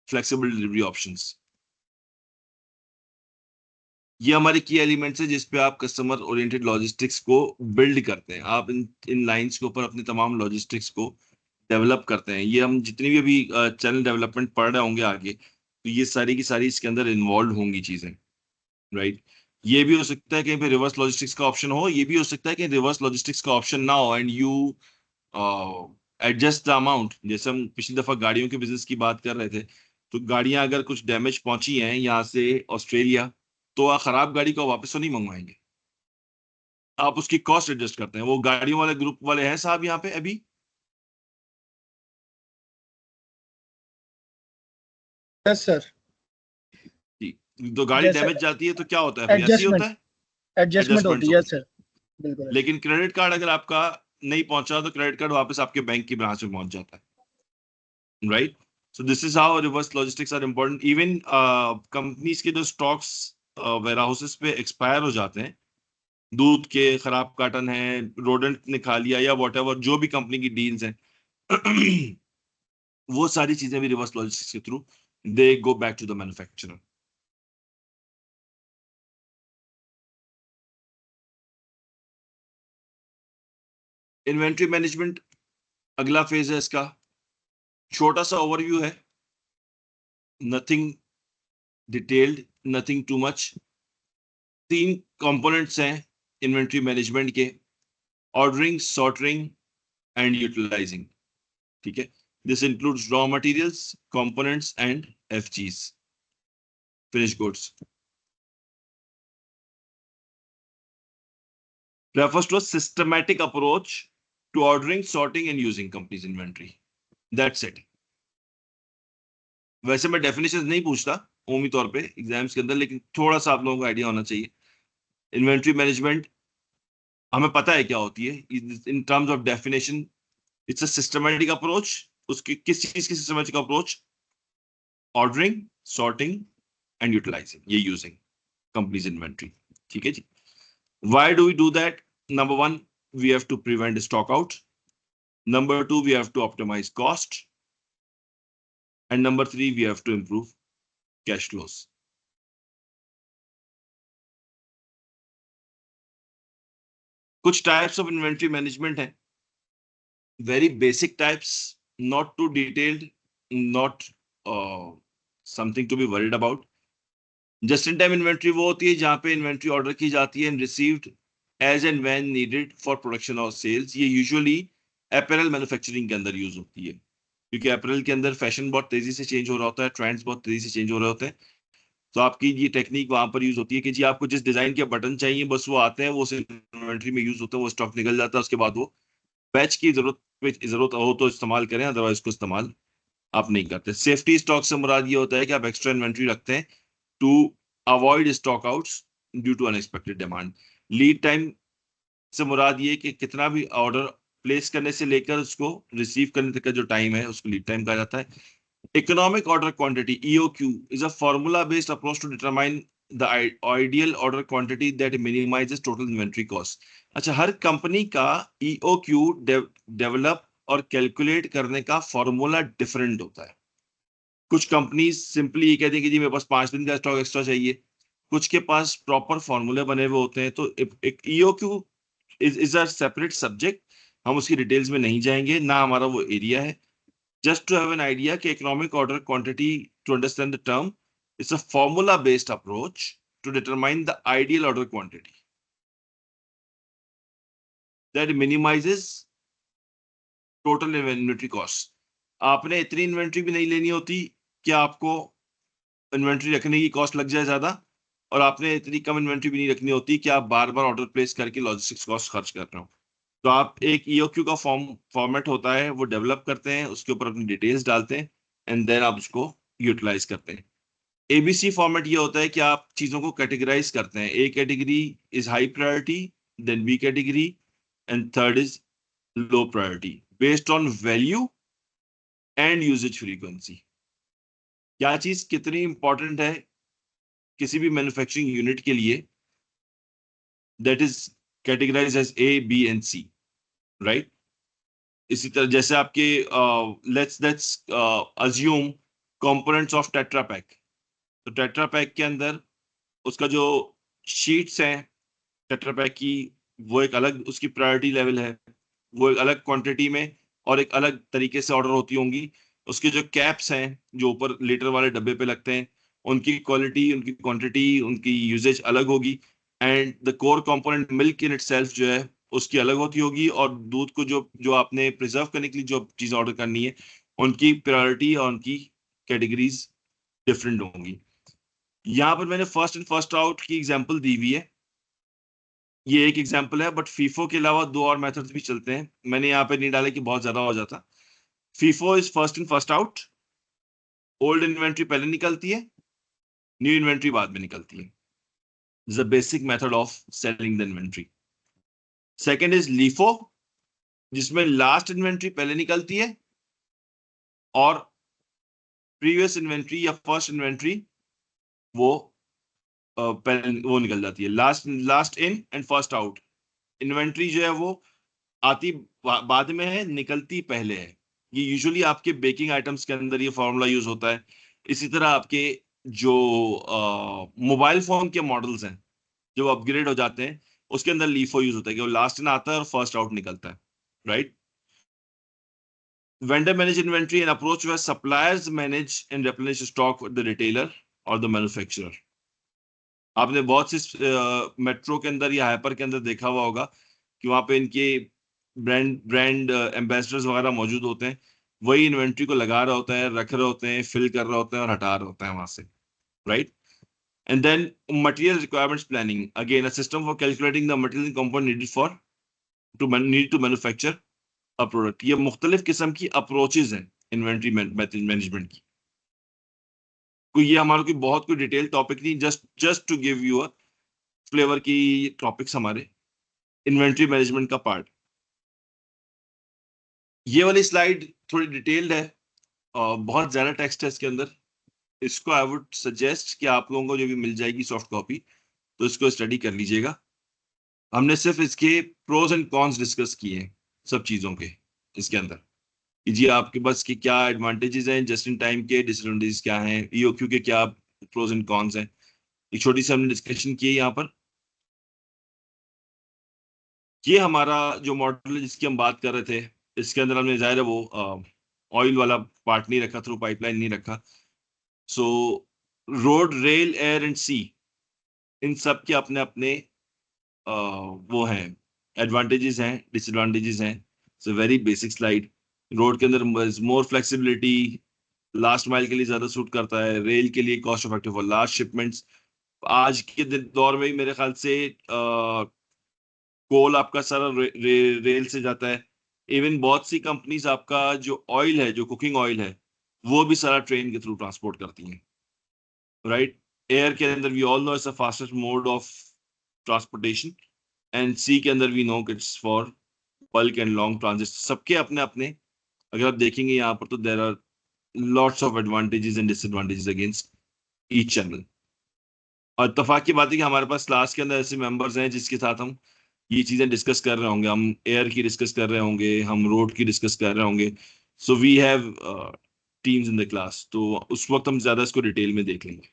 flexible delivery options, ये हमारे की एलिमेंट्स है जिस पे आप कस्टमर ओरिएंटेड लॉजिस्टिक्स को बिल्ड करते हैं। आप इन लाइंस के ऊपर अपने तमाम लॉजिस्टिक्स को डेवलप करते हैं। ये हम जितनी भी अभी चैनल डेवलपमेंट पढ़ रहे होंगे आगे, तो ये सारी की सारी इसके अंदर इन्वॉल्व होंगी चीजें। राइट। ये भी हो सकता है कहीं पे रिवर्स लॉजिस्टिक्स का ऑप्शन हो, ये भी हो सकता है कि रिवर्स लॉजिस्टिक्स का ऑप्शन ना हो and you adjust the amount. जैसे हम पिछली दफा गाड़ियों के बिजनेस की बात कर रहे थे, तो गाड़ियां अगर कुछ डैमेज पहुंची हैं यहाँ से ऑस्ट्रेलिया, तो आप खराब गाड़ी को वापस तो नहीं मंगवाएंगे, आप उसकी कॉस्ट एडजस्ट करते हैं। वो गाड़ियों वाले ग्रुप वाले हैं साहब यहाँ पे अभी? Yes sir. जी। तो गाड़ी जैसे डैमेज जाती है तो क्या होता है फिर? ऐसे ही होता एडजस्टमेंट है, एडजस्टमेंट एडजस्टमेंट्स होती है होती सर। बिल्कुल है। ऐसे। लेकिन क्रेडिट कार्ड अगर आपका नहीं पहुंचा तो क्रेडिट कार्ड वापस आपके बैंक की ब्रांच में पहुंच जाता है, right. So this is how reverse logistics are important. Even companies के जो स्टॉक्स वेयर हाउसेस पे एक्सपायर हो जाते हैं, दूध के खराब कार्टन है, रोडेंट ने खा लिया या वॉटेवर, जो भी कंपनी की डील्स हैं वो सारी चीजें भी रिवर्स लॉजिस्टिक्स के through they go back to the manufacturer. Inventory management अगला फेज है इसका। छोटा सा ओवरव्यू है, nothing detailed, nothing too much. 3 components हैं इन्वेंट्री मैनेजमेंट के: ऑर्डरिंग, सॉर्टिंग एंड यूटिलाइजिंग। ठीक है, this includes raw materials, components and FGs, finish goods. Refers to a systematic approach to ordering, sorting and using company's inventory. That's it. वैसे मैं definition नहीं पूछता उम्मीद तौर पे एग्जाम्स के अंदर, लेकिन थोड़ा सा आप लोगों को आइडिया होना चाहिए। इन्वेंट्री मैनेजमेंट हमें पता है क्या होती है in terms of definition. It's a systematic approach. उसकी किस चीज की systematic approach? Ordering, sorting and utilizing, ये यूजिंग कंपनीज इन्वेंट्री। ठीक है जी। Why do we do that? Number 1, we have to prevent stock out. Number 2, we have to optimize cost. And number 3, we have to improve cash flows. कुछ types of inventory management है, very basic types, not too detailed, not something to be worried about. Just in time inventory वो होती है जहां पे inventory order की जाती है and received as and when needed for production और सेल्स। ये यूजुअली अपैरल मैन्युफैक्चरिंग के अंदर यूज होती है, क्योंकि अपैरल के अंदर फैशन बहुत तेजी से चेंज हो रहा होता है, ट्रेंड्स बहुत तेजी से चेंज हो रहे होते हैं। तो आपकी ये टेक्निक वहां पर यूज होती है कि जी आपको जिस डिजाइन के बटन चाहिए बस वो आते हैं, वो इन्वेंट्री में यूज होता है, वो स्टॉक निकल जाता है, उसके बाद वो बैच की जरूरत हो तो इस्तेमाल करें, अदरवाइज उसको इस्तेमाल आप नहीं करते। सेफ्टी स्टॉक से मुराद ये होता है कि आप एक्स्ट्रा इन्वेंट्री रखते हैं to avoid stock outs due to unexpected demand. Lead time से मुराद ये कि कितना भी ऑर्डर प्लेस करने से लेकर उसको रिसीव करने तक का जो टाइम है उसको लीड टाइम कहा जाता है। Economic order quantity, EOQ, is a formula-based approach to determine the ideal order quantity that minimizes total inventory cost. अच्छा, हर कंपनी का EOQ डेवलप और कैलकुलेट करने का फॉर्मूला डिफरेंट होता है। कुछ कंपनीज सिंपली ये कहती है कि जी मेरे पास 5 दिन का स्टॉक एक्स्ट्रा चाहिए, कुछ के पास प्रॉपर फॉर्मूले बने हुए होते हैं। तो एक EOQ is a separate subject, हम उसकी डिटेल्स में नहीं जाएंगे, ना हमारा वो एरिया है। Just to have an idea, economic order quantity, to understand the term, it's a formula-based approach to determine the ideal order quantity that minimizes total inventory cost. आपने इतनी इन्वेंट्री भी नहीं लेनी होती कि आपको इन्वेंट्री रखने की कॉस्ट लग जाए ज्यादा, और आपने इतनी कम इन्वेंट्री भी नहीं रखनी होती कि आप बार बार ऑर्डर प्लेस करके लॉजिस्टिक्स कॉस्ट खर्च कर रहे हो। तो आप एक EOQ का फॉर्मेट होता है वो डेवलप करते हैं, उसके ऊपर अपनी डिटेल्स डालते हैं एंड देन आप उसको यूटिलाइज करते हैं। ABC फॉर्मेट ये होता है कि आप चीजों को कैटेगराइज करते हैं। A category is high priority, then B category and third is low priority, based on value and usage frequency. क्या चीज कितनी इंपॉर्टेंट है किसी भी मैन्युफैक्चरिंग यूनिट के लिए, that is categorize as A, B and C, right. इसी तरह जैसे आपके let's assume components of Tetra Pak. तो टेट्रा पैक के अंदर उसका जो शीट्स हैं टेट्रा पैक की, वो एक अलग उसकी प्रायोरिटी लेवल है, वो एक अलग क्वांटिटी में और एक अलग तरीके से ऑर्डर होती होंगी। उसके जो कैप्स हैं जो ऊपर लीटर वाले डब्बे पे लगते हैं, उनकी क्वालिटी, उनकी क्वांटिटी, उनकी यूजेज अलग होगी, and the core component milk in itself जो है उसकी अलग होती होगी, और दूध को जो जो आपने प्रिजर्व करने के लिए जो चीज ऑर्डर करनी है उनकी प्रायोरिटी और उनकी कैटेगरीज डिफरेंट होंगी। यहाँ पर मैंने फर्स्ट इन फर्स्ट आउट की एग्जांपल दी हुई है, ये एक एग्जांपल है, बट फीफो के अलावा दो और मेथड्स भी चलते हैं, मैंने यहाँ पे नहीं डाले कि बहुत ज्यादा हो जाता। FIFO is first in first out, old inventory पहले निकलती है, न्यू इन्वेंट्री बाद में निकलती है, the basic method of selling the inventory. Second is LIFO, जिसमें लास्ट इन्वेंट्री पहले निकलती है और प्रीवियस इन्वेंट्री या फर्स्ट इन्वेंट्री वो पहले वो निकल जाती है, last in and first out. Inventory जो है वो आती बाद में है, निकलती पहले है। ये यूजुअली आपके बेकिंग आइटम्स के अंदर ये फॉर्मूला यूज होता है। इसी तरह आपके जो मोबाइल फोन के मॉडल्स हैं जो अपग्रेड हो जाते हैं उसके अंदर लीफो यूज होता है कि वो लास्ट इन आता है और फर्स्ट आउट निकलता है, right. Vendor manage inventory, an approach where suppliers manage and replenish stock for the retailer or the manufacturer. आपने बहुत सी मेट्रो के अंदर या हाइपर के अंदर देखा हुआ होगा कि वहां पे इनके ब्रांड एम्बेसडर्स वगैरह मौजूद होते हैं, वही इन्वेंट्री को लगा रहा होता है, रख रहे होते हैं, फिल कर रहे होते हैं और हटा रहे होते हैं वहां से, right. And then material requirements planning, again a system for calculating the material component needed for to manufacture a product. ये मुख्तलिफ किस्म की अप्रोचेज हैं इन्वेंट्री मैनेजमेंट की। कोई ये हमारा कोई बहुत कोई डिटेल टॉपिक नहीं, just to give you a flavour की टॉपिक्स हमारे इन्वेंट्री मैनेजमेंट का पार्ट। ये वाली स्लाइड थोड़ी डिटेल्ड है और बहुत ज्यादा टेक्स्ट है इसके अंदर। इसको आई वुड सजेस्ट कि आप लोगों को जो भी मिल जाएगी सॉफ्ट कॉपी तो इसको स्टडी कर लीजिएगा। हमने सिर्फ इसके प्रोज एंड कॉन्स डिस्कस किए हैं सब चीजों के इसके अंदर, कि जी आपके पास की क्या एडवांटेजेस हैं जस्ट इन टाइम के, डिसएडवांटेजेस क्या हैं, ईओक्यू के क्या प्रोज एंड कॉन्स हैं, एक छोटी सी हमने डिस्कशन की है यहाँ पर। ये हमारा जो मॉडल है जिसकी हम बात कर रहे थे, इसके अंदर हमने जाहिर है वो ऑयल वाला पार्ट नहीं रखा, थ्रू पाइपलाइन नहीं रखा। सो रोड, रेल, एयर एंड सी, इन सब के अपने अपने वो हैं, एडवांटेजेस हैं, डिसएडवांटेजेस हैं। So very basic slide. Road के अंदर मोर फ्लेक्सिबिलिटी, लास्ट माइल के लिए ज्यादा सूट करता है, रेल के लिए cost effective for large shipments. आज के दौर में मेरे ख्याल से कोल आपका सारा रेल से जाता है। इवन बहुत सी कंपनीज आपका जो ऑयल है, जो कुकिंग ऑयल है, वो भी सारा ट्रेन के थ्रू ट्रांसपोर्ट करती हैं, राइट। एयर के अंदर we all know it's the fastest mode of transportation, and sea के अंदर we know it's for bulk and long transit. सबके अपने अपने, अगर आप देखेंगे यहाँ पर तो there are lots of advantages and disadvantages against each channel. और इत्तेफाक की बात है कि हमारे पास क्लास के अंदर ऐसे मेंबर्स हैं जिसके साथ हम ये चीजें डिस्कस कर रहे होंगे, हम एयर की डिस्कस कर रहे होंगे, हम रोड की डिस्कस कर रहे होंगे। So we have teams in the class, तो उस वक्त हम ज्यादा इसको डिटेल में देख लेंगे।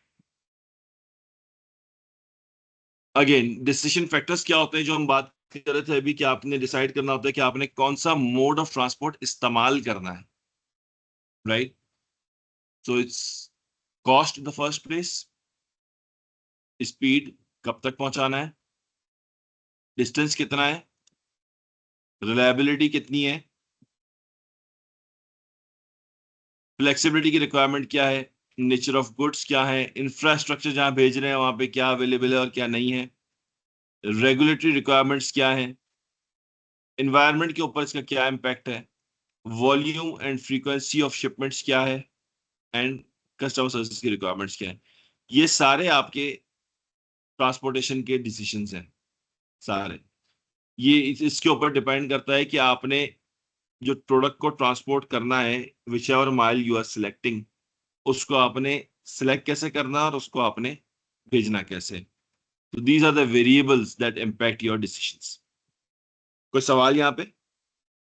अगेन डिसीजन फैक्टर्स क्या होते हैं जो हम बात कर रहे थे अभी, कि आपने डिसाइड करना होता है कि आपने कौन सा मोड ऑफ ट्रांसपोर्ट इस्तेमाल करना है, right. So it's cost in the first place, speed कब तक पहुंचाना है, डिस्टेंस कितना है, रिलायबिलिटी कितनी है, फ्लेक्सिबिलिटी की रिक्वायरमेंट क्या है, नेचर ऑफ गुड्स क्या है, इंफ्रास्ट्रक्चर जहां भेज रहे हैं वहां पे क्या अवेलेबल है और क्या नहीं है, रेगुलेटरी रिक्वायरमेंट्स क्या है, एनवायरनमेंट के ऊपर इसका क्या इम्पैक्ट है, volume and frequency of shipments क्या है, एंड कस्टमर सर्विस की रिक्वायरमेंट्स क्या है। ये सारे आपके ट्रांसपोर्टेशन के डिसीजंस हैं सारे। ये इसके ऊपर डिपेंड करता है कि आपने जो प्रोडक्ट को ट्रांसपोर्ट करना है, whichever mile you are selecting, उसको आपने सिलेक्ट कैसे करना है और उसको आपने भेजना कैसे। तो these are the variables that impact your decisions. कोई सवाल यहाँ पे?